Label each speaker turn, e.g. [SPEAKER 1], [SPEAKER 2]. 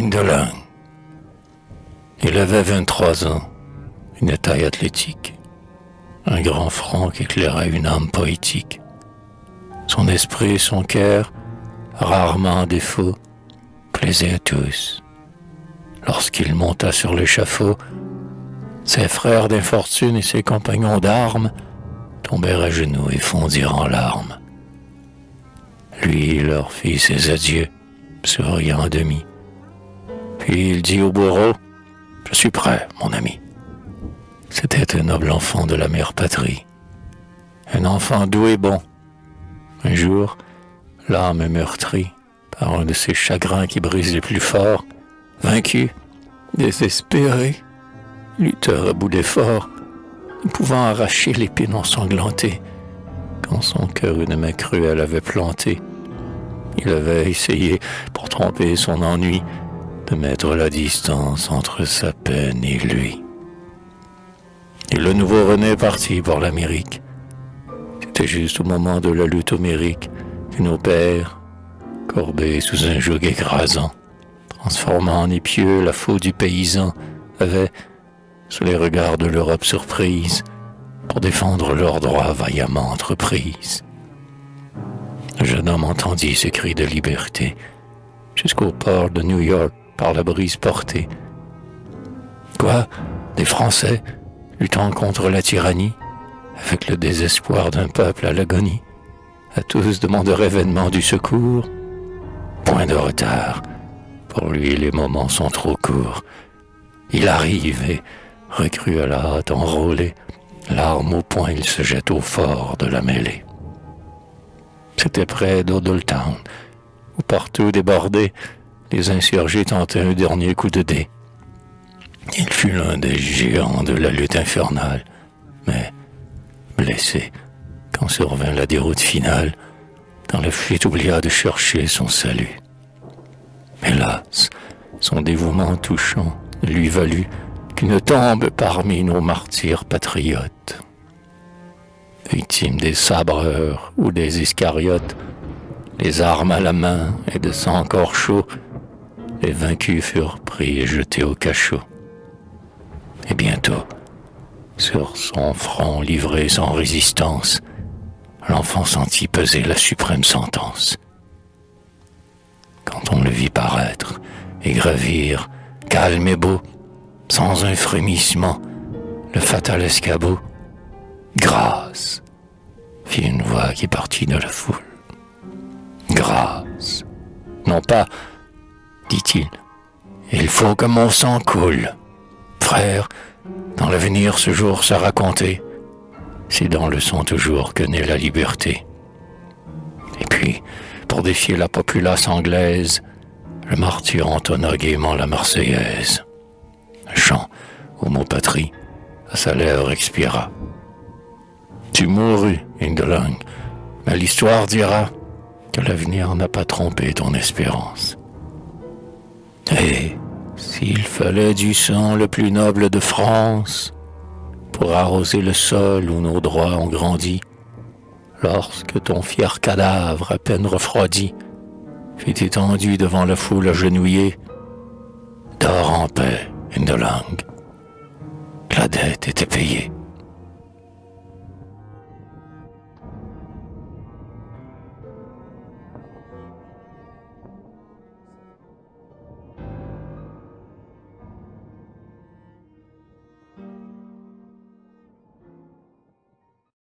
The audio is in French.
[SPEAKER 1] Indolin. Il avait 23 ans, une taille athlétique, un grand front qui éclairait une âme poétique. Son esprit et son cœur, rarement en défaut, plaisaient à tous. Lorsqu'il monta sur l'échafaud, ses frères d'infortune et ses compagnons d'armes tombèrent à genoux et fondirent en larmes. Lui leur fit ses adieux, souriant à demi. Puis il dit au bourreau, « Je suis prêt, mon ami. » C'était un noble enfant de la mère patrie, un enfant doux et bon. Un jour, l'âme meurtrie par un de ces chagrins qui brisent les plus forts, vaincu, désespéré, lutteur à bout d'effort, ne pouvant arracher l'épine ensanglantée, quand son cœur une main cruelle avait planté. Il avait essayé, pour tromper son ennui, de mettre la distance entre sa peine et lui. Et le nouveau René partit pour l'Amérique. C'était juste au moment de la lutte homérique que nos pères, courbés sous un joug écrasant, transformant en épieux la faute du paysan, avaient, sous les regards de l'Europe surprise, pour défendre leurs droits vaillamment entreprise. Le jeune homme entendit ce cri de liberté, jusqu'au port de New York par la brise portée. Quoi? Des Français, luttant contre la tyrannie, avec le désespoir d'un peuple à l'agonie, à tous demandeurs vainement du secours? Point de retard, pour lui les moments sont trop courts. Il arrive et, recru à la hâte enrôlé, l'arme au poing il se jette au fort de la mêlée. C'était près d'Odoltown, où partout débordés, les insurgés tentaient un dernier coup de dé. Il fut l'un des géants de la lutte infernale, mais blessé, quand survint la déroute finale, dans la fuite oublia de chercher son salut. Hélas, son dévouement touchant lui valut qu'une tombe parmi nos martyrs patriotes. Victime des sabreurs ou des iscariotes, les armes à la main et de sang encore chaud, les vaincus furent pris et jetés au cachot. Et bientôt, sur son front livré sans résistance, l'enfant sentit peser la suprême sentence. Quand on le vit paraître et gravir, calme et beau, sans un frémissement, le fatal escabeau, grâce, fit une voix qui partit de la foule. Grâce, non pas, dit-il, il faut que mon sang coule. Frère, dans l'avenir ce jour sera raconté, c'est dans le sang toujours que naît la liberté. Et puis, pour défier la populace anglaise, le martyr entonna gaiement la Marseillaise. Un chant au mot patrie, à sa lèvre expira. Tu mourus, Indolin, mais l'histoire dira que l'avenir n'a pas trompé ton espérance. Et s'il fallait du sang le plus noble de France pour arroser le sol où nos droits ont grandi, lorsque ton fier cadavre à peine refroidi fut étendu devant la foule agenouillée, dors en paix, Indolin. La dette était payée.